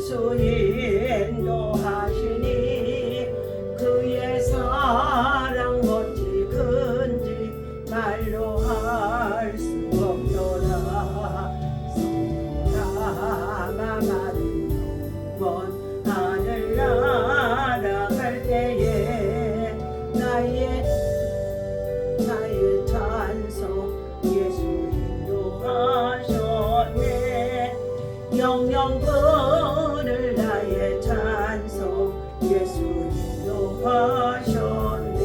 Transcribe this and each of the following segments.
예수 인도하시니 그의 사랑 어찌 큰지 말로 할 수 없노라. 성도라마 마리오 먼 하늘 날아갈 때에 나의 찬송 예수 인도하셨네. 영영분을 나의 찬송 예수 인도하셨네.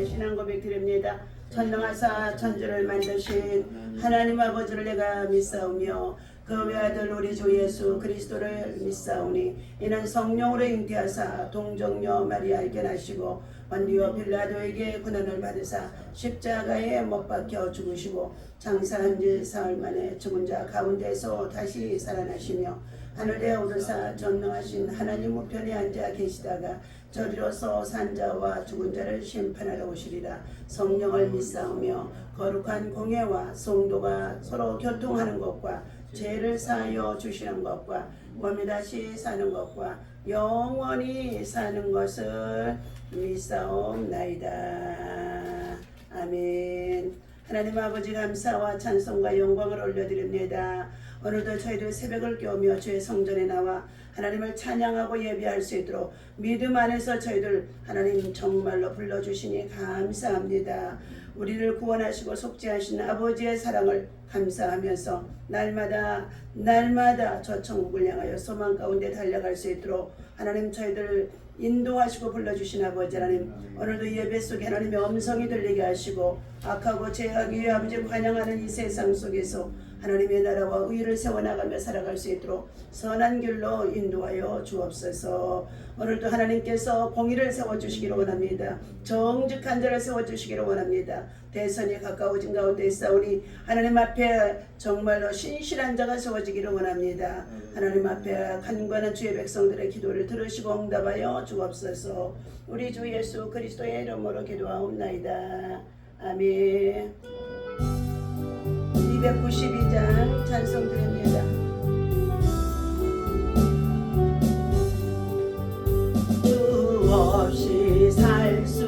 신앙 고백 드립니다. 전능하사 천지를 만드신 하나님 아버지를 내가 믿사오며 그 외아들 우리 주 예수 그리스도를 믿사오니 이는 성령으로 잉태하사 동정녀 마리아에게 나시고 본디오 빌라도에게 고난을 받으사 십자가에 못 박혀 죽으시고 장사한 지 사흘 만에 죽은 자 가운데서 다시 살아나시며 하늘에 오르사 전능하신 하나님 우편에 앉아 계시다가 저리로서 산자와 죽은 자를 심판하러 오시리라. 성령을 믿사오며 거룩한 공예와 성도가 서로 교통하는 것과 죄를 사하여 주시는 것과 몸이 다시 사는 것과 영원히 사는 것을 믿사옵나이다. 아멘. 하나님 아버지 감사와 찬송과 영광을 올려드립니다. 오늘도 저희들 새벽을 깨우며 주의 성전에 나와 하나님을 찬양하고 예배할 수 있도록 믿음 안에서 저희들 하나님 정말로 불러주시니 감사합니다. 우리를 구원하시고 속죄하신 아버지의 사랑을 감사하면서 날마다 저 천국을 향하여 소망 가운데 달려갈 수 있도록 하나님 저희들 인도하시고 불러주신 아버지 하나님, 오늘도 예배 속에 하나님의 음성이 들리게 하시고 악하고 죄악의 아버지 관영하는 이 세상 속에서 하나님의 나라와 의를 세워나가며 살아갈 수 있도록 선한 길로 인도하여 주옵소서. 오늘도 하나님께서 공의를 세워주시기를 원합니다. 정직한 자를 세워주시기를 원합니다. 대선이 가까워진 가운데 있사오니 하나님 앞에 정말로 신실한 자가 세워지기를 원합니다. 하나님 앞에 간구하는 주의 백성들의 기도를 들으시고 응답하여 주옵소서. 우리 주 예수 그리스도의 이름으로 기도하옵나이다. 아멘. 292장 찬송 드립니다. 주 없이 살 수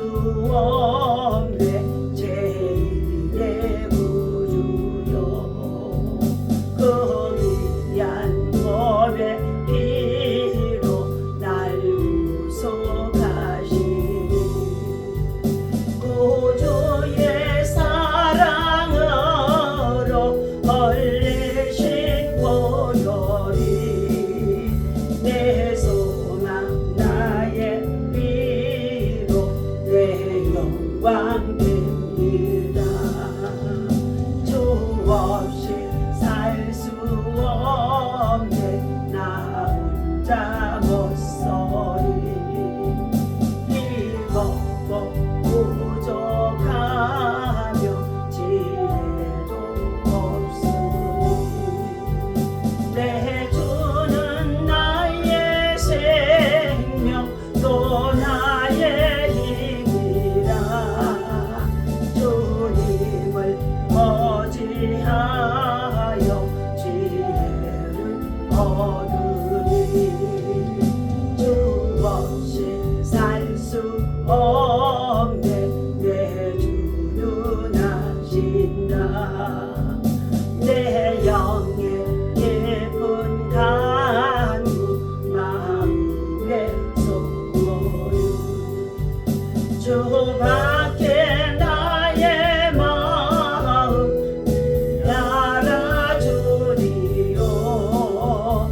없네 제1의 구주여. 그 위한 법의 피로 날 구속하시니 구주의 사랑으로 흘리신 보혈이 내 소망 나의 위로 내 영광 됩니다. 주 없이 살 수 없네 나 혼자 못서리 이것도 부족하며 지혜도 없으니 내 주는 나의 생명 또 나의 힘이라. 주님을 의지하여 지혜를 얻으니 주 없이 살 수 없네 내 주는 하신다. 내 영의 예쁜 간구 마음에 소원을 주밖에 나의 마음 알아주리요.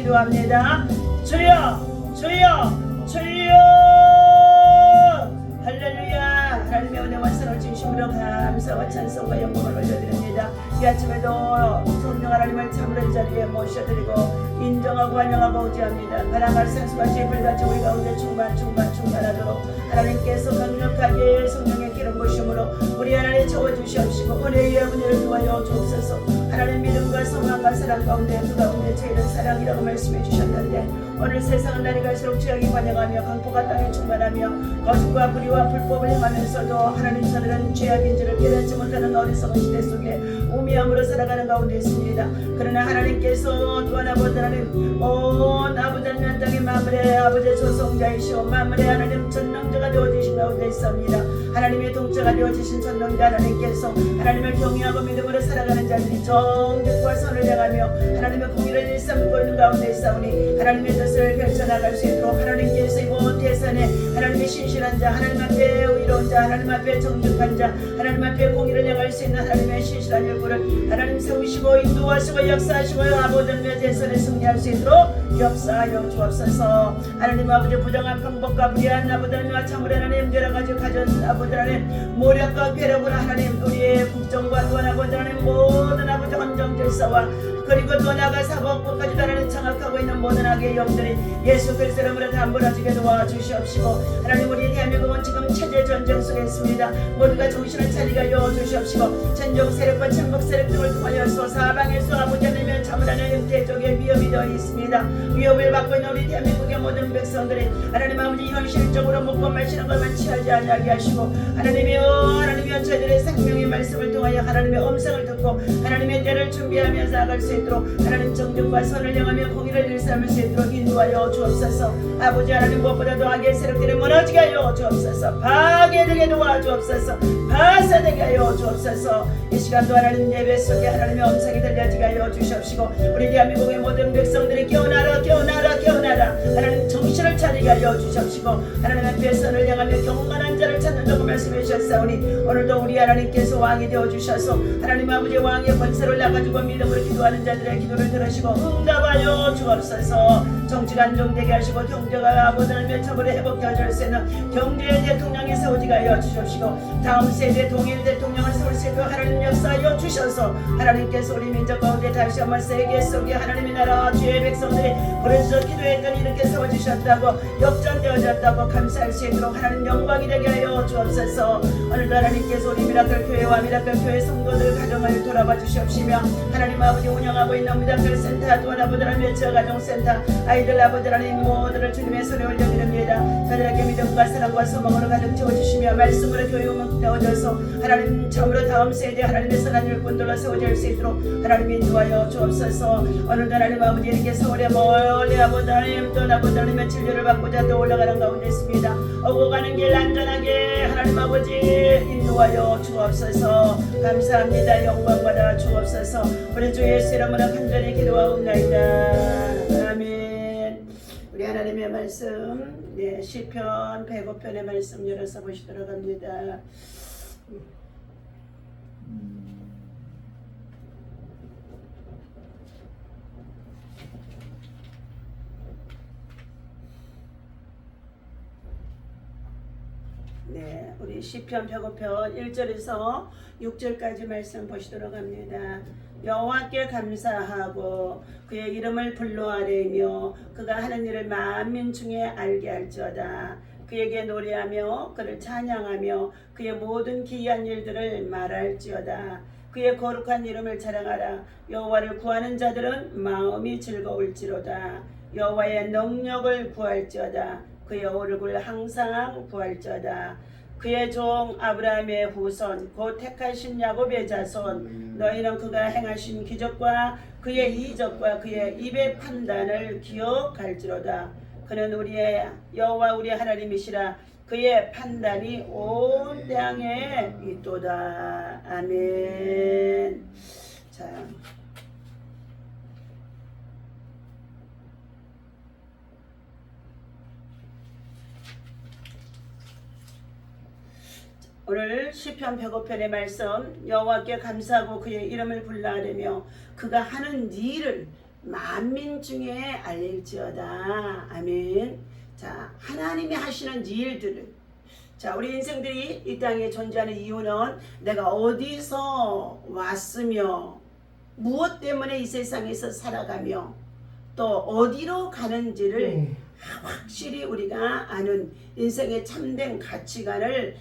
기도합니다. 주여 주여 주여 할렐루야. 하나님의 은혜와 사랑을 진심으로 감사와 찬송과 영광을 올려드립니다. 이 아침에도 성령 하나님을 참으로 이 자리에 모셔드리고 인정하고 환영하고 오지합니다. 바람과 생수같이 불같이 우리 가운데 충만하도록 하나님께서 강력하게 성령의 기름 부으심으로 우리 하나님 채워주시옵시고 은혜의 은혜를 도하여 주옵소서. 하나님 믿음과 소망과 사랑 가운데 그 가운데 제일은 사랑이라고 말씀해 주셨는데 오늘 세상은 날이 갈수록 죄악이 관영하며 강포가 땅에 충만하며 거짓과 불의와 불법을 행하면서도 하나님 자들은 죄악인지를 깨닫지 못하는 어리석은 시대 속에 우미함으로 살아가는 가운데 있습니다. 그러나 하나님께서 또한 아버지 하나님 온 아버지 하나님 땅의 만물의 아버지 조성자이시오 만물의 하나님 전능자가 되어주신 가운데 있습니다. 하나님의 동자가 되어주신 전능자 하나님께서 하나님을 경외하고 믿음으로 살아가는 자들이 정직과 선을 행하며 하나님의 공의를 일삼고 있는 가운데 있사오니 하나님의 뜻을 펼쳐나갈 수 있도록 하나님께서 이번 대선에 하나님의 신실한 자 하나님 앞에 의로운 자 하나님 앞에 정직한 자 하나님 앞에 공의를 행할 수 있는 하나님의 신실한 일꾼을 하나님 세우시고 인도하시고 역사하시고 아버지 하나님의 대선에 승리할 수 있도록 역사하여 주옵소서. 하나님 아버지 부정한 방법과 불의한 아버지 하나님과 참으로 하나님 여러가지 가진 아버지 하나님 모략과 괴력으로 하나님 우리의 국정과 또한 아버지 하나님 모든 아버지 헌정 질서와 그리고 또 나아가 사법부까지 하나님 장악하고 있는 모든 악의 영들이 예수 그리스도의 이름으로 다 무너지게 도와주시옵시고 하나님 우리 대한민국은 지금 체제 전쟁 속에 있습니다. 모두가 정신을 차리게 하여 주시옵시고 천정 세력과 천국 세력 등을 통하여서 사방에서 아버지 하나님의 참으로 하나님 대적의 위협이 되어 있습니다. 위협을 받고 있는 우리 대한민국의 모든 백성들이 하나님 아버지 현실적으로 먹고 마시는 것만 취하지 아니하게 하시고 하나님이여 저희들의 생명의 말씀을 통하여 하나님의 음성을 듣고 하나님의 때를 준비하면서 나갈 수 있도록 하나님 정직과 선을 행하며 공의를 일삼을 수 있도록 인도하여 주옵소서. 아버지 하나님 무엇보다도 악의 세력들을 무너지게 하여 주옵소서. 파괴되게 도와주옵소서. 파쇄되게 하여 주옵소서. 이 시간도 하나님 예배 속에 하나님의 음성이 들려지게 하여 주시옵시고 우리 대한민국의 모든 백성들이 깨어나라 하나님 정신을 차리게 하여 주시옵시고 하나님 앞에 선을 향하며 경건한 자를 찾는다고 말씀해 주셨사오니 오늘도 우리 하나님께서 왕이 되어 주셔서 하나님 아버지 왕의 권세를 나가지고 믿음으로 기도하는 자들의 기도를 들으시고 응답하여 주옵소서. 정치가 안정되게 하시고 경제가 아버지 하나님의 처벌을 회복해 줄 수 있는 경제의 대통령이 세워지게 하여 주시옵시고 다음 세대 동일 대통령을 세울 수 있도록 하나님 역사하여 주셔서 하나님께서 우리 민족 가운데 다시 한번 세계 속에 하나님의 나라 주의 백성들이 부르짖어 기도했더니 이렇게 세워주셨다고 역전되어졌다고 감사할 수 있도록 하나님 영광이 되게 하여 주옵소서. 오늘도 하나님께서 우리 미라클 교회와 미라클 교회 성도들 가정을 돌아봐 주시옵시며 하나님 아버지 운영하고 있는 미라클 센터 또한 아버지 하나님의 가정센터 아이들 아버지 하나님 모두를 주님의 손에 올려드립니다. 저들에게 믿음과 사랑과 소망으로 가득 채워주시며 말씀으로 교육을 되어져서 하나님 참으로 다음 세대 하나님의 선한 일꾼들로 세워질 수 있도록 하나님 인도하여 주옵소서. 오늘도 하나님 아버지 이렇게 서울에 멀리 아버지 하나님 또 아버지 하나님의 진료를 받고자 또 올라가는 가운데 있습니다. 오고 가는 길 안전하게 하나님 아버지 인도하여 주옵소서. 감사합니다. 영광 받아 주옵소서. 우리 주 예수 이름으로 간절히 기도하옵나이다. 아멘. 우리 하나님의 말씀 시편 105편의 말씀 열어서 보시도록 합니다. 우리 시편 105편 1절에서 6절까지 말씀 보시도록 합니다. 여호와께 감사하고 그의 이름을 불러아뢰며 그가 하는 일을 만민 중에 알게 할지어다. 그에게 노래하며 그를 찬양하며 그의 모든 기이한 일들을 말할지어다. 그의 거룩한 이름을 자랑하라. 여호와를 구하는 자들은 마음이 즐거울지로다. 여호와의 능력을 구할지어다. 그의 얼굴을 항상 구할지어다. 그의 종 아브라함의 후손 곧 택하신 야곱의 자손 너희는 그가 행하신 기적과 그의 이적과 그의 입의 판단을 기억할지로다. 그는 우리의 여호와 우리 하나님이시라. 그의 판단이 온 땅에 있도다. 아멘. 자, 오늘 시편 105편의 말씀 여호와께 감사하고 그의 이름을 불러아뢰며 그가 하는 일을 만민 중에 알릴지어다. 아멘. 자, 하나님이 하시는 일들을, 자, 우리 인생들이 이 땅에 존재하는 이유는 내가 어디서 왔으며 무엇 때문에 이 세상에서 살아가며 또 어디로 가는지를 확실히 우리가 아는 인생의 참된 가치관을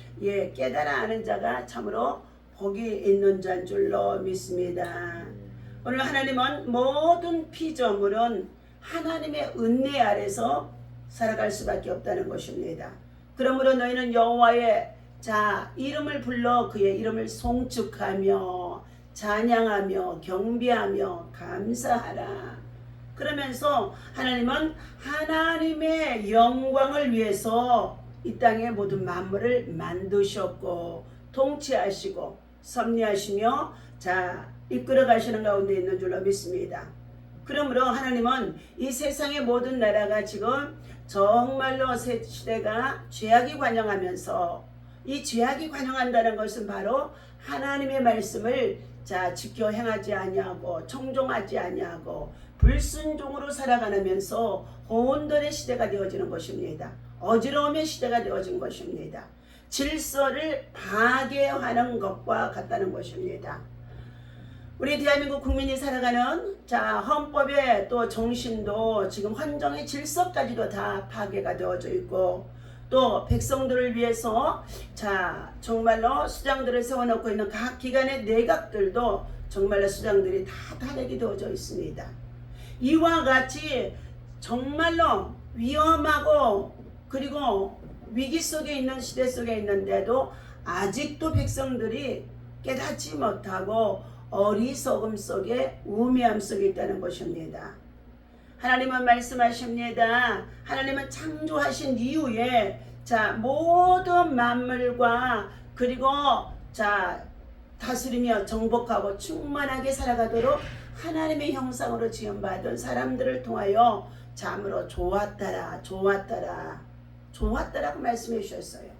깨달아 아는 자가 참으로 복이 있는 자인 줄로 믿습니다. 오늘 하나님은 모든 피조물은 하나님의 은혜 아래서 살아갈 수밖에 없다는 것입니다. 그러므로 너희는 여호와의 이름을 불러 그의 이름을 송축하며 찬양하며 경배하며 감사하라. 그러면서 하나님은 하나님의 영광을 위해서 이 땅의 모든 만물을 만드셨고 통치하시고 섭리하시며 이끌어 가시는 가운데 있는 줄로 믿습니다. 그러므로 하나님은 이 세상의 모든 나라가 지금 정말로 새 시대가 죄악이 관영하면서 이 죄악이 관영한다는 것은 바로 하나님의 말씀을 지켜 행하지 아니하고 청종하지 아니하고 불순종으로 살아가면서 혼돈의 시대가 되어지는 것입니다. 어지러움의 시대가 되어진 것입니다. 질서를 파괴하는 것과 같다는 것입니다. 우리 대한민국 국민이 살아가는 헌법의 또 정신도 지금 헌정의 질서까지도 다 파괴가 되어져 있고 또 백성들을 위해서 정말로 수장들을 세워놓고 있는 각 기관의 내각들도 정말로 수장들이 다 탄핵이 되어져 있습니다. 이와 같이 정말로 위험하고 그리고 위기 속에 있는 시대 속에 있는데도 아직도 백성들이 깨닫지 못하고 어리석음 속에 우매함 속에 있다는 것입니다. 하나님은 말씀하십니다. 하나님은 창조하신 이후에 모든 만물과 그리고 다스리며 정복하고 충만하게 살아가도록 하나님의 형상으로 지음받은 사람들을 통하여 참으로 좋았다라고 말씀해 주셨어요.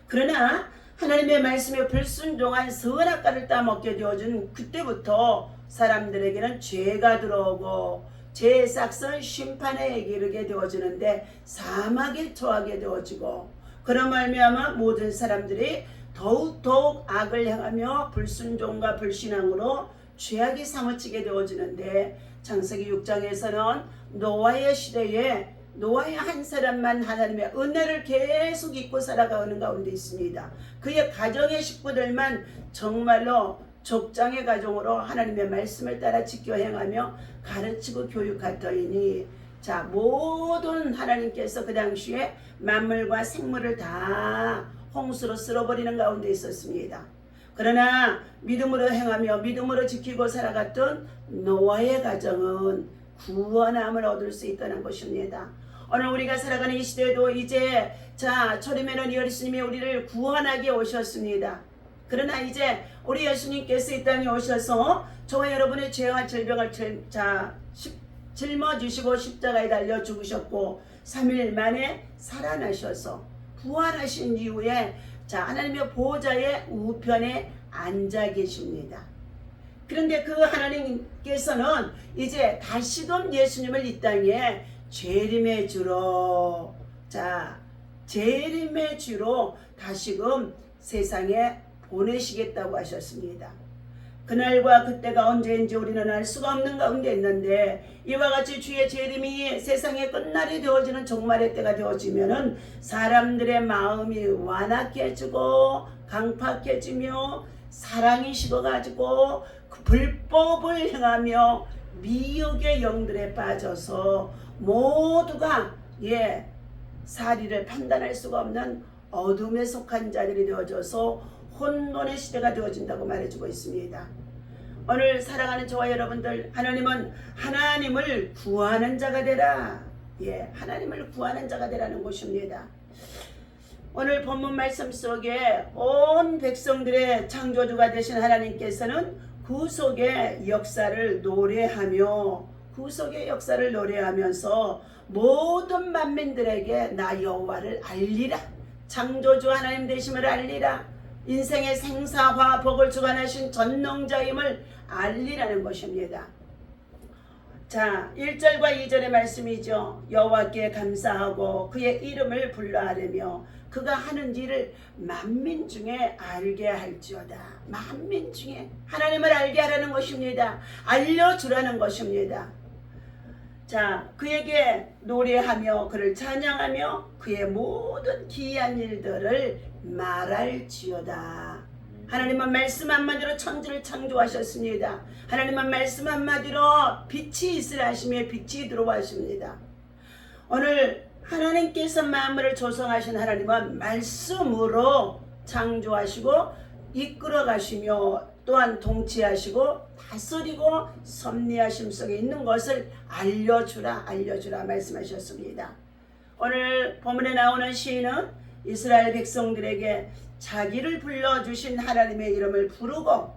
그러나 하나님의 말씀에 불순종한 선악과를 따먹게 되어진 그때부터 사람들에게는 죄가 들어오고 죄의 싹은 심판에 이르게 되어지는데 사막에 처하게 되어지고 그런 말미암아 모든 사람들이 더욱 악을 행하며 불순종과 불신앙으로 죄악이 사무치게 되어지는데 창세기 6장에서는 노아의 시대에 노아의 한 사람만 하나님의 은혜를 계속 잊고 살아가는 가운데 있습니다. 그의 가정의 식구들만 정말로 족장의 가정으로 하나님의 말씀을 따라 지켜 행하며 가르치고 교육하더니 모든 하나님께서 그 당시에 만물과 생물을 다 홍수로 쓸어버리는 가운데 있었습니다. 그러나 믿음으로 행하며 믿음으로 지키고 살아갔던 노아의 가정은 구원함을 얻을 수 있다는 것입니다. 오늘 우리가 살아가는 이 시대에도 이제 초림에는 예수님이 우리를 구원하게 오셨습니다. 그러나 이제 우리 예수님께서 이 땅에 오셔서 저와 여러분의 죄와 질병을 짊어지시고 십자가에 달려 죽으셨고 3일 만에 살아나셔서 부활하신 이후에 하나님의 보좌의 우편에 앉아 계십니다. 그런데 그 하나님께서는 이제 다시금 예수님을 이 땅에 재림의 주로 다시금 세상에 보내시겠다고 하셨습니다. 그날과 그때가 언제인지 우리는 알 수가 없는 가운데 있는데 이와 같이 주의 재림이 세상의 끝날이 되어지는 종말의 때가 되어지면은 사람들의 마음이 완악해지고 강팍해지며 사랑이 식어가지고 그 불법을 행하며 미혹의 영들에 빠져서 모두가 사리를 판단할 수가 없는 어둠에 속한 자들이 되어져서 혼돈의 시대가 되어진다고 말해주고 있습니다. 오늘 살아가는 저와 여러분들, 하나님은 하나님을 구하는 자가 되라. 하나님을 구하는 자가 되라는 것입니다. 오늘 본문 말씀 속에 온 백성들의 창조주가 되신 하나님께서는 구속의 역사를 노래하면서 모든 만민들에게 나 여호와를 알리라. 창조주 하나님 되심을 알리라. 인생의 생사화 복을 주관하신 전능자임을 알리라는 것입니다. 자, 1절과 2절의 말씀이죠. 여호와께 감사하고 그의 이름을 불러하려며 그가 하는 일을 만민 중에 알게 할지어다. 만민 중에 하나님을 알게 하라는 것입니다. 알려주라는 것입니다. 자, 그에게 노래하며 그를 찬양하며 그의 모든 기이한 일들을 말할지어다. 하나님은 말씀 한마디로 천지를 창조하셨습니다. 하나님은 말씀 한마디로 빛이 있으라 하시며 빛이 들어와 하십니다. 오늘 하나님께서 만물을 조성하신 하나님은 말씀으로 창조하시고 이끌어 가시며 또한 통치하시고 다스리고 섭리하심 속에 있는 것을 알려주라 말씀하셨습니다. 오늘 본문에 나오는 시인은 이스라엘 백성들에게 자기를 불러주신 하나님의 이름을 부르고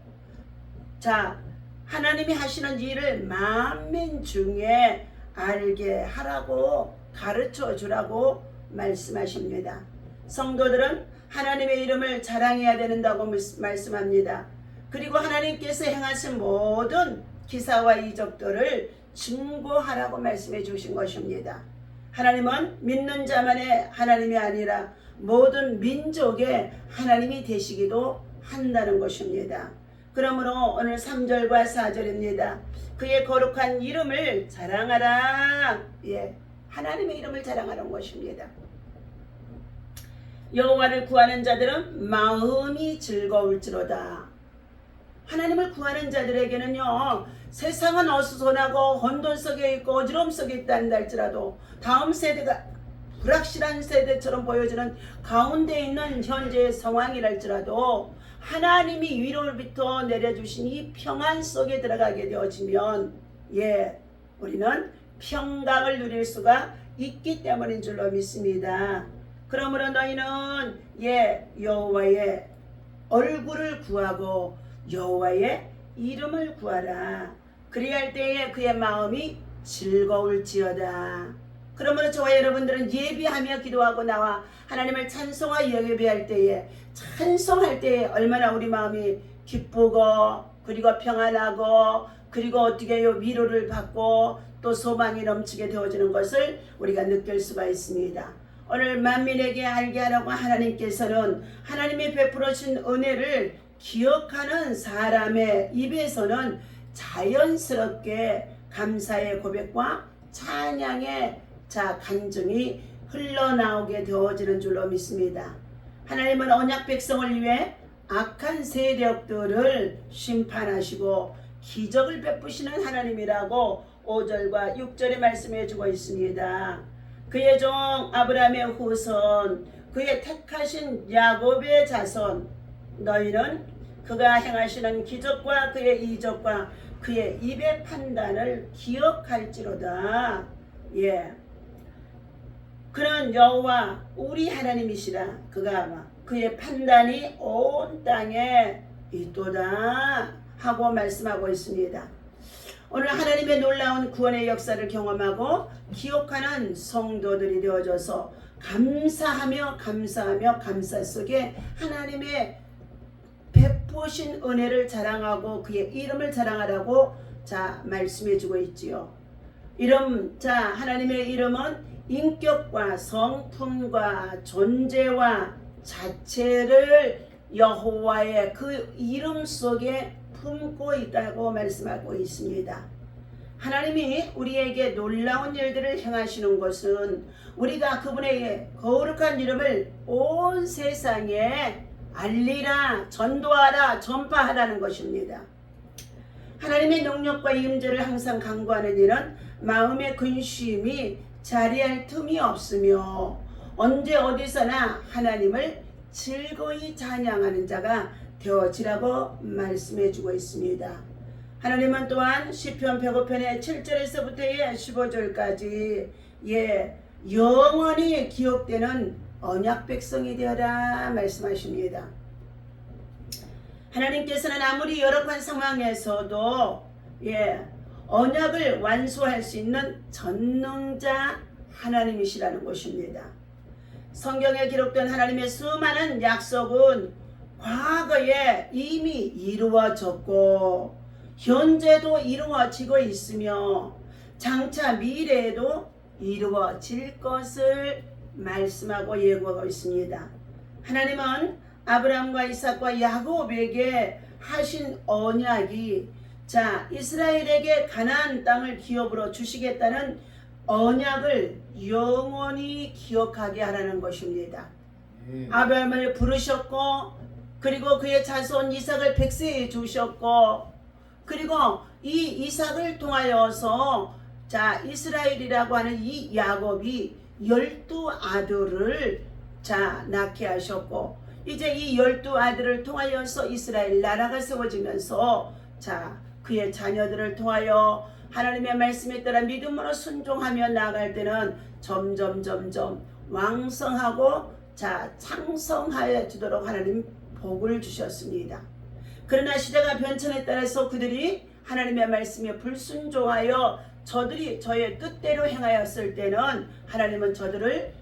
자 하나님이 하시는 일을 만민 중에 알게 하라고 가르쳐 주라고 말씀하십니다. 성도들은 하나님의 이름을 자랑해야 된다고 말씀합니다. 그리고 하나님께서 행하신 모든 기사와 이적들을 증거하라고 말씀해 주신 것입니다. 하나님은 믿는 자만의 하나님이 아니라 모든 민족의 하나님이 되시기도 한다는 것입니다. 그러므로 오늘 3절과 4절입니다. 그의 거룩한 이름을 자랑하라. 예, 하나님의 이름을 자랑하는 것입니다. 여호와를 구하는 자들은 마음이 즐거울지로다. 하나님을 구하는 자들에게는요, 세상은 어수선하고 혼돈 속에 있고 어지러움 속에 있다 할지라도 다음 세대가 불확실한 세대처럼 보여지는 가운데 있는 현재의 상황이랄지라도 하나님이 위로부터 내려주신 이 평안 속에 들어가게 되어지면 우리는 평강을 누릴 수가 있기 때문인 줄로 믿습니다. 그러므로 너희는 여호와의 얼굴을 구하고 여호와의 이름을 구하라. 그리할 때에 그의 마음이 즐거울지어다. 그러므로 저와 여러분들은 예비하며 기도하고 나와 하나님을 찬송하여 예배할 때에 찬송할 때에 얼마나 우리 마음이 기쁘고 그리고 평안하고 그리고 어떻게 위로를 받고 또 소망이 넘치게 되어지는 것을 우리가 느낄 수가 있습니다. 오늘 만민에게 알게 하라고 하나님께서는 하나님이 베풀어 주신 은혜를 기억하는 사람의 입에서는 자연스럽게 감사의 고백과 찬양의 간증이 흘러나오게 되어지는 줄로 믿습니다. 하나님은 언약 백성을 위해 악한 세력들을 심판하시고 기적을 베푸시는 하나님이라고 5절과 6절에 말씀해 주고 있습니다. 그의 종 아브라함의 후손 그의 택하신 야곱의 자손 너희는 그가 행하시는 기적과 그의 이적과 그의 입의 판단을 기억할지로다. 그는 여호와 우리 하나님이시라. 그의 판단이 온 땅에 있도다 하고 말씀하고 있습니다. 오늘 하나님의 놀라운 구원의 역사를 경험하고 기억하는 성도들이 되어져서 감사하며 감사 속에 하나님의 베푸신 은혜를 자랑하고 그의 이름을 자랑하라고 말씀해 주고 있지요. 하나님의 이름은 인격과 성품과 존재와 자체를 여호와의 그 이름 속에 품고 있다고 말씀하고 있습니다. 하나님이 우리에게 놀라운 일들을 행하시는 것은 우리가 그분의 거룩한 이름을 온 세상에 알리라, 전도하라, 전파하라는 것입니다. 하나님의 능력과 임재를 항상 강구하는 일은 마음의 근심이 자리할 틈이 없으며 언제 어디서나 하나님을 즐거이 찬양하는 자가 되어지라고 말씀해 주고 있습니다. 하나님은 또한 시편 105편의 7절에서부터 15절까지 영원히 기억되는 언약 백성이 되어라 말씀하십니다. 하나님께서는 아무리 열악한 상황에서도 언약을 완수할 수 있는 전능자 하나님이시라는 것입니다. 성경에 기록된 하나님의 수많은 약속은 과거에 이미 이루어졌고 현재도 이루어지고 있으며 장차 미래에도 이루어질 것을 말씀하고 예고하고 있습니다. 하나님은 아브라함과 이삭과 야곱에게 하신 언약이 이스라엘에게 가나안 땅을 기업으로 주시겠다는 언약을 영원히 기억하게 하라는 것입니다. 아브라함을 부르셨고, 그리고 그의 자손 이삭을 백세해 주셨고, 그리고 이 이삭을 통하여서 이스라엘이라고 하는 이 야곱이 12아들을 낳게 하셨고, 이제 이 12아들을 통하여서 이스라엘 나라가 세워지면서 그의 자녀들을 통하여 하나님의 말씀에 따라 믿음으로 순종하며 나아갈 때는 점점 왕성하고 창성하여 주도록 하나님 복을 주셨습니다. 그러나 시대가 변천에 따라서 그들이 하나님의 말씀에 불순종하여 저들이 저의 뜻대로 행하였을 때는 하나님은 저들을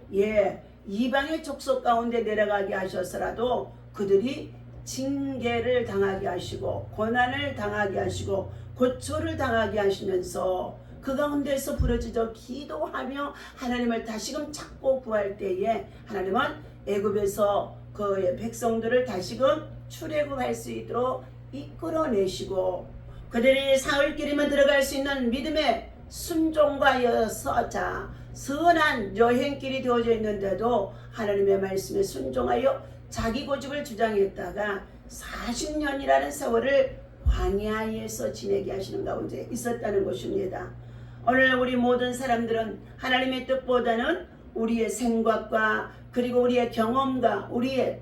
이방의 족속 가운데 내려가게 하셨으라도 그들이 징계를 당하게 하시고 고난을 당하게 하시고 고초를 당하게 하시면서 그 가운데서 부르짖어 기도하며 하나님을 다시금 찾고 구할 때에 하나님은 애굽에서 그의 백성들을 다시금 출애굽할 수 있도록 이끌어내시고 그들이 사흘길이면 들어갈 수 있는 믿음의 순종과 선한 여행길이 되어져 있는데도 하나님의 말씀에 순종하여 자기 고집을 주장했다가 40년이라는 세월을 광야에서 지내게 하시는 가운데 있었다는 것입니다. 오늘 우리 모든 사람들은 하나님의 뜻보다는 우리의 생각과 그리고 우리의 경험과 우리의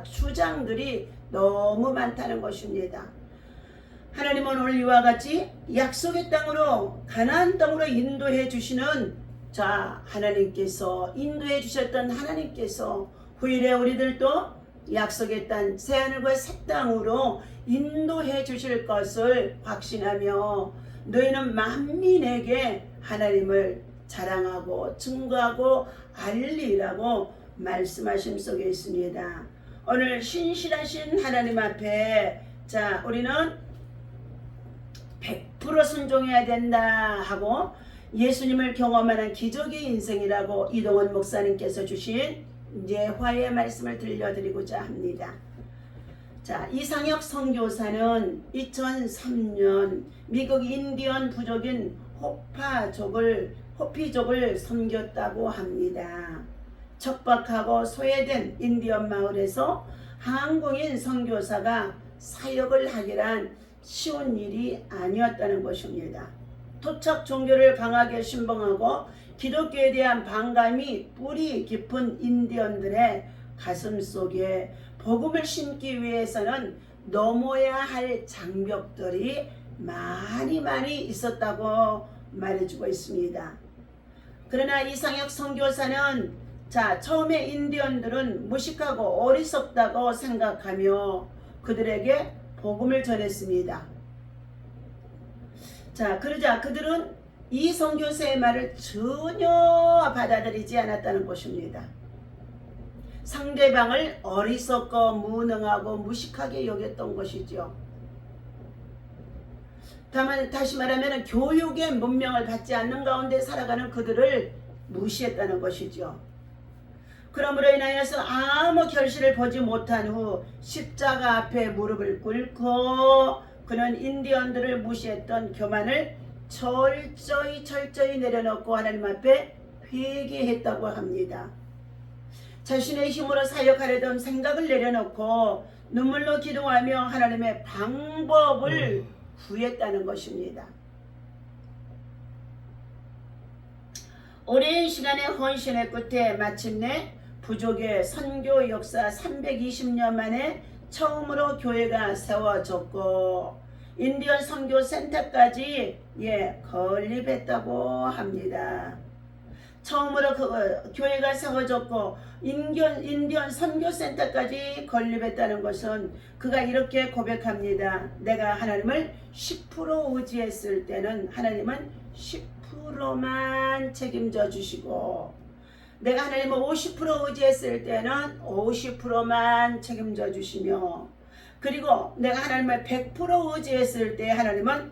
주장들이 너무 많다는 것입니다. 하나님은 오늘 이와 같이 약속의 땅으로 가나안 땅으로 인도해 주시는 하나님께서 인도해 주셨던 하나님께서 후일에 우리들도 약속의 땅 새하늘과 새 땅으로 인도해 주실 것을 확신하며 너희는 만민에게 하나님을 자랑하고 증거하고 알리라고 말씀하심 속에 있습니다. 오늘 신실하신 하나님 앞에 우리는 100% 순종해야 된다 하고 예수님을 경험하는 기적의 인생이라고 이동원 목사님께서 주신 예화의 말씀을 들려드리고자 합니다. 이상혁 선교사는 2003년 미국 인디언 부족인 호피족을 섬겼다고 합니다. 척박하고 소외된 인디언 마을에서 한국인 선교사가 사역을 하기란 쉬운 일이 아니었다는 것입니다. 토착 종교를 강하게 신봉하고 기독교에 대한 반감이 뿌리 깊은 인디언들의 가슴 속에 복음을 심기 위해서는 넘어야 할 장벽들이 많이 있었다고 말해주고 있습니다. 그러나 이상혁 선교사는 처음에 인디언들은 무식하고 어리석다고 생각하며 그들에게 복음을 전했습니다. 그러자 그들은 이 선교사의 말을 전혀 받아들이지 않았다는 것입니다. 상대방을 어리석고 무능하고 무식하게 여겼던 것이죠. 다시 말하면 교육의 문명을 받지 않는 가운데 살아가는 그들을 무시했다는 것이죠. 그러므로 인하여서 아무 결실을 보지 못한 후 십자가 앞에 무릎을 꿇고 그는 인디언들을 무시했던 교만을 철저히 내려놓고 하나님 앞에 회개했다고 합니다. 자신의 힘으로 사역하려던 생각을 내려놓고 눈물로 기도하며 하나님의 방법을 구했다는 것입니다. 오랜 시간의 헌신의 끝에 마침내 부족의 선교 역사 320년 만에 처음으로 교회가 세워졌고 인디언 선교 센터까지 건립했다고 합니다. 처음으로 교회가 세워졌고 인디언 선교 센터까지 건립했다는 것은 그가 이렇게 고백합니다. 내가 하나님을 10% 의지했을 때는 하나님은 10%만 책임져 주시고 내가 하나님을 50% 의지했을 때는 50%만 책임져 주시며 그리고 내가 하나님을 100% 의지했을 때 하나님은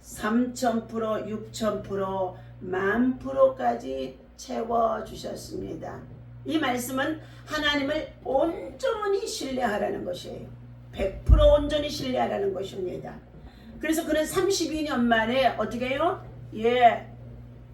3,000%, 6,000%, 10,000%까지 채워주셨습니다. 이 말씀은 하나님을 온전히 신뢰하라는 것이에요. 100% 온전히 신뢰하라는 것입니다. 그래서 그는 32년 만에 어떻게 해요?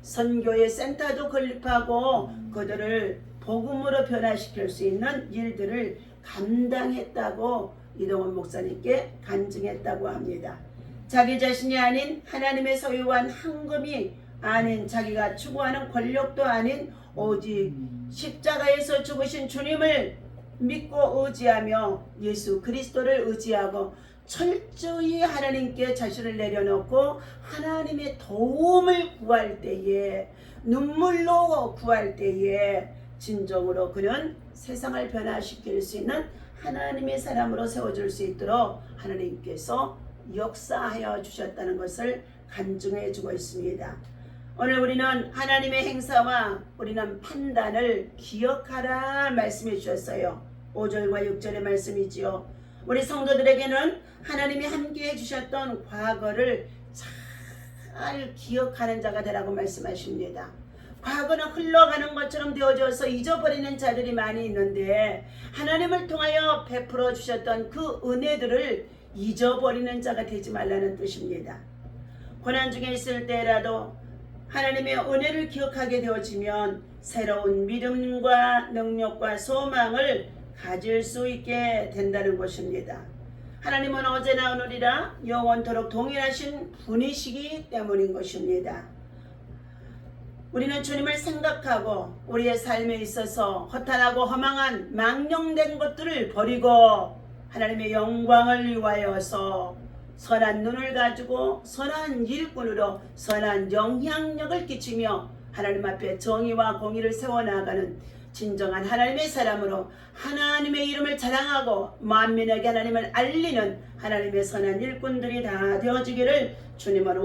선교의 센터도 건립하고 그들을 복음으로 변화시킬 수 있는 일들을 감당했다고 이동원 목사님께 간증했다고 합니다. 자기 자신이 아닌 하나님의 소유한 황금이 아닌 자기가 추구하는 권력도 아닌 오직 십자가에서 죽으신 주님을 믿고 의지하며 예수 그리스도를 의지하고 철저히 하나님께 자신을 내려놓고 하나님의 도움을 구할 때에 눈물로 구할 때에 진정으로 그는 세상을 변화시킬 수 있는 하나님의 사람으로 세워줄 수 있도록 하나님께서 역사하여 주셨다는 것을 간증해 주고 있습니다. 오늘 우리는 하나님의 행사와 우리는 판단을 기억하라 말씀해 주셨어요. 5절과 6절의 말씀이지요. 우리 성도들에게는 하나님이 함께 해주셨던 과거를 잘 기억하는 자가 되라고 말씀하십니다. 과거는 흘러가는 것처럼 되어져서 잊어버리는 자들이 많이 있는데 하나님을 통하여 베풀어 주셨던 그 은혜들을 잊어버리는 자가 되지 말라는 뜻입니다. 고난 중에 있을 때라도 하나님의 은혜를 기억하게 되어지면 새로운 믿음과 능력과 소망을 가질 수 있게 된다는 것입니다. 하나님은 어제나 오늘이라 영원토록 동일하신 분이시기 때문인 것입니다. 우리는 주님을 생각하고 우리의 삶에 있어서 허탄하고 허망한 망령된 것들을 버리고 하나님의 영광을 위하여서 선한 눈을 가지고 선한 일꾼으로 선한 영향력을 끼치며 하나님 앞에 정의와 공의를 세워나가는 진정한 하나님의 사람으로 하나님의 이름을 자랑하고 만민에게 하나님을 알리는 하나님의 선한 일꾼들이 다 되어지기를 주님은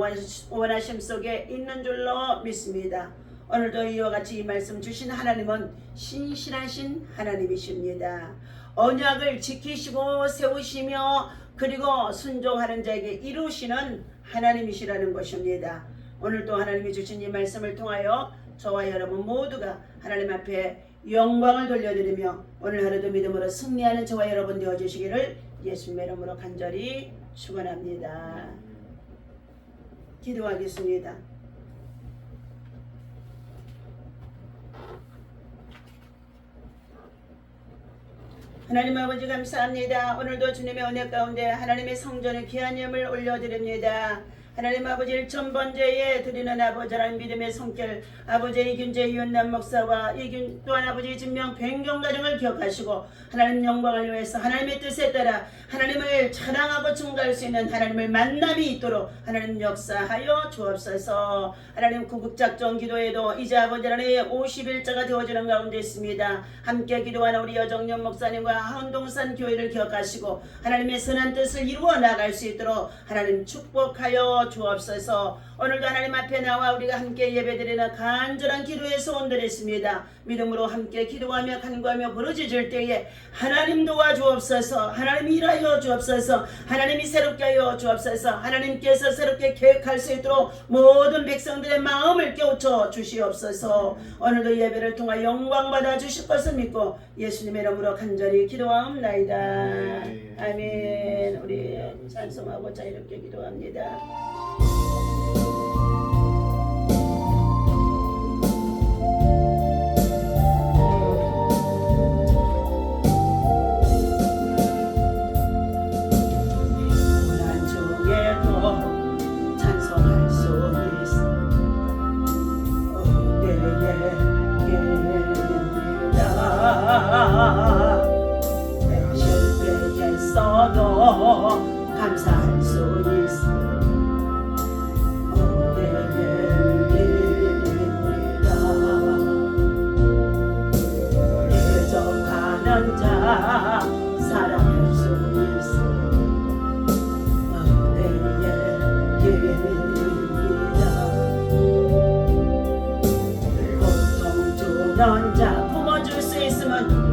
원하심 속에 있는 줄로 믿습니다. 오늘도 이와 같이 이 말씀 주신 하나님은 신실하신 하나님이십니다. 언약을 지키시고 세우시며 그리고 순종하는 자에게 이루시는 하나님이시라는 것입니다. 오늘도 하나님이 주신 이 말씀을 통하여 저와 여러분 모두가 하나님 앞에 영광을 돌려드리며 오늘 하루도 믿음으로 승리하는 저와 여러분 되어주시기를 예수님의 이름으로 간절히 축원합니다. 기도하겠습니다. 하나님 아버지 감사합니다. 오늘도 주님의 은혜 가운데 하나님의 성전에 귀한 예물 올려드립니다. 하나님 아버지 1000번째에 드리는 아버지 하나님 믿음의 손길 아버지 이균재 이윤남 목사와 또한 아버지 진명 변경 과정을 기억하시고 하나님 영광을 위해서 하나님의 뜻에 따라 하나님을 찬양하고 증거할 수 있는 하나님을 만남이 있도록 하나님 역사하여 주옵소서. 하나님 구국작전 기도에도 이제 아버지 하나님의 50일자가 되어지는 가운데 있습니다. 함께 기도하는 우리 여정년 목사님과 한동산 교회를 기억하시고 하나님의 선한 뜻을 이루어 나갈 수 있도록 하나님 축복하여 주옵소서. 오늘도 하나님 앞에 나와 우리가 함께 예배드리는 간절한 기도의 소원드렸습니다. 믿음으로 함께 기도하며 간구하며 부르짖을 때에 하나님 도와주옵소서. 하나님 일하여 주옵소서. 하나님이 새롭게 하여 주옵소서. 하나님께서 새롭게 계획할 수 있도록 모든 백성들의 마음을 깨우쳐 주시옵소서. 오늘도 예배를 통하여 영광 받아 주실 것을 믿고 예수님의 이름으로 간절히 기도하옵나이다. 아멘. 우리 찬송하고 자유롭게 기도합니다. 실패했어도 감사할 수 있어. 대적하는 자 사랑할 수 있어. 고통 주는 자 품어줄 수 있으면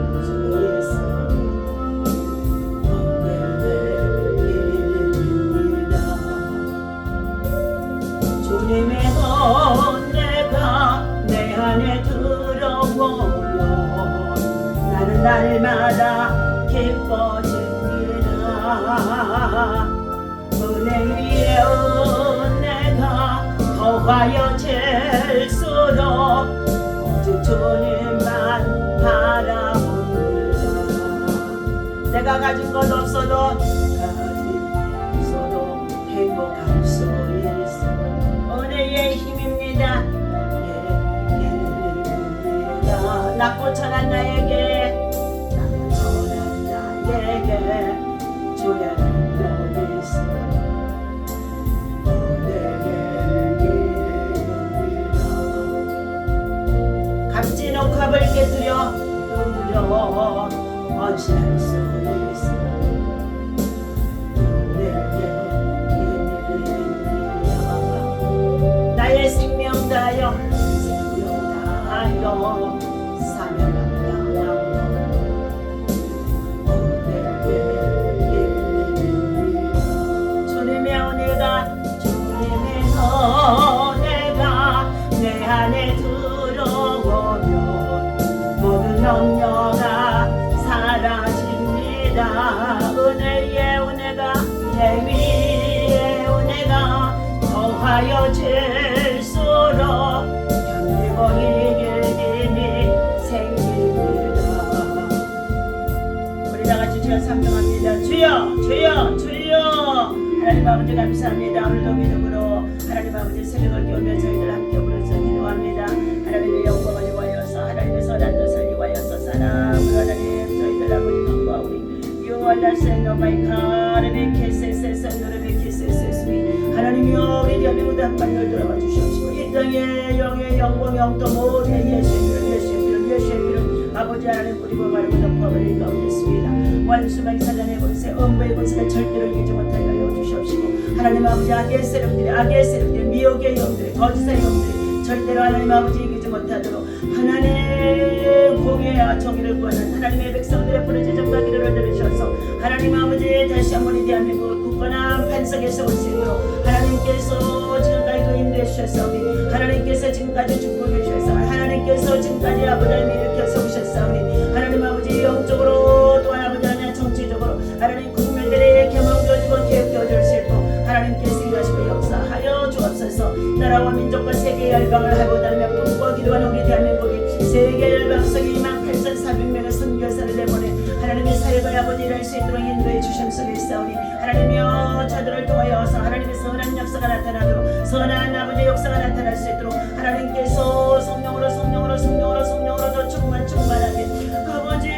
더하여질수록 오직 주님만 바라봅니다. 내가 가진 것 없어도 행복할 수 있어. 은혜의 힘입니다. 낮고 천한 나에게 주의 능력이 있어. 값진 옥합을 깨뜨려 언신할 수 있어. 나의 생명 다여 주님의 은혜가 내 안에 들어오면 모든 염려가 사라집니다. 은혜의 은혜가 내 위에 은혜가 더하여질수록 견디고 이길 힘이 생깁니다. 우리 다같이 주여 삼명합니다. 주여 주여 주여. 하나님 아버지 감사합니다. 오늘도 믿음으로 하나님 아버지 새벽을 깨우며 저희들 함께 부르짖어 기도합니다. 하나님의 영광을 위하여서 하나님의 선한 뜻을 위하여서 사랑을 하나님 저희들 아버지 건강하오니 You are the son of my God. 하나님이여 우리 대한민국에 한 발을 돌아봐 주시옵시고 이 땅에 영의 영광 영도 모든 예수의 아버지 하나님 뿌리고 마르고 덮어버릴 가운데있습니다. 원수막이 사단의 권세 음부의 권세가 절대로 이기지 못하게 하여 주시옵시고 하나님 아버지 악의 세력들이 미혹의 영들이 거짓의 영들이 절대로 하나님 아버지 이기지 못하도록 하나님 공의와 정의를 구하는 하나님의 백성들의 부르짖음과 기도를 들으셔서 하나님 아버지 다시 한번 이 대한민국을 굳건한 반석에 세울 수 있도록 하나님께서 지금까지 그 인도해 주셨사오니 하나님께서 지금까지 축복해 주셨사오니 하나님께서 지금까지 아버지 하나님 일으켜 세우셨사오니 하나님 아버지 영적으로 또한 아버지 하나님 정치적으로 하나님 국민들의 개몽되어지고 개혁되어질 수 있도록 하나님께서 일하시고 역사하여 주옵소서. 나라와 민족과 세계 열방을 하고다니며 꿈과 기도하는 우리 대한민국이 세계 열방성이 28,400명의 선교사를 내보내 하나님의 사역을 아버지 일할 수 있도록 인도해 주심속에 있사오니 하나님이여 저들을 통하여서 하나님의 선한 역사가 나타나도록 선한 아버지의 역사가 나타날 수 있도록 하나님께서 성령으로 더 충만하게 아버지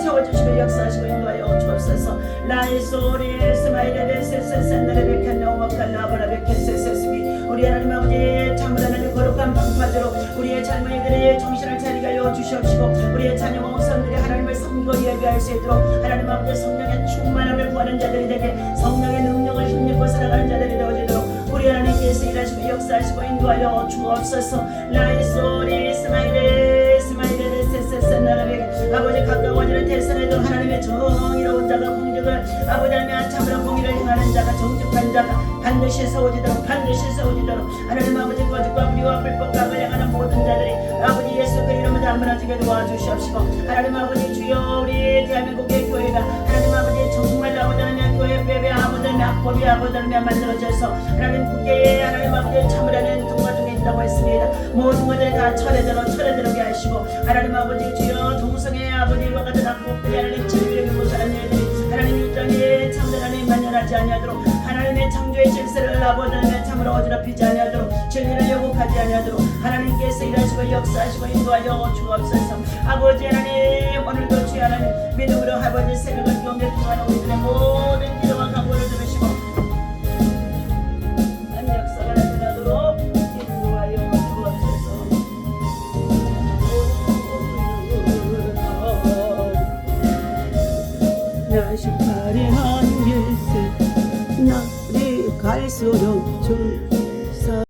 채워주시고 역사하시고 인도하여 주옵소서. 나의 소리 스마일에 세세센들의 캔노마칼라바라베캔세세스미 우리 하나님 아버지 참으로 하나님 거룩한 방파제로 우리의 젊은이들의 정신을 차리게 하여 주시옵시고 우리의 자녀 모성들이 하나님을 섬기고 예배할 수 있도록 하나님 아버지 성령의 충만함을 구하는 자들이 되게 성령의 능력을 힘입고 살아가는 자들이 되어지도록 우리 하나님께서 일하시고 역사하시고 인도하여 주옵소서. 나의 소리 스마일에 세세센나라베 아버지 가까워지는 대선에도 하나님의 정의로운 자가 공적을 아버지 하나님 참으로 공의를 행하는 자가 정직한 자가 반드시 세워지도록 하나님 아버지 거짓과 불의와 불법과 행하는 모든 자들이 아버지 예수 그 이름으로 다 무너지게 도와주시옵시고 하나님 아버지 주여 우리 대한민국의 교회가 하나님 아버지 정말 아버지 하나님 교회 배배 아버지 악법이 아버지 하나님 만들어져서 하나님 국회에 하나님 아버지 참으라는 동과 중에 있다고 했습니다. 모든 것들이 다 철에 들게 하시고 하나님 아버지 주여 동성애 아버지와 같은 악법들이 하나님 진리를 못하는 일들이 하나님 이 땅에 참된 하나님 만연하지 아니하도록 하나님의 창조의 질서를 아버지 하나님 참으로 어지럽히지 아니하도록 진리를 왜곡하지 아니하도록 하나님께서 일하시고 역사하시고 인도하여 주옵소서. 아버지 하나님 오늘도 주여 하나님 믿음으로 아버지 새벽을 기도하며 기도하는 우리들의 모든 기도와 간구를 들으시고 역사가 나타나도록 인도하여 주옵소서. 나 18의 한 길새 날이 갈수록 주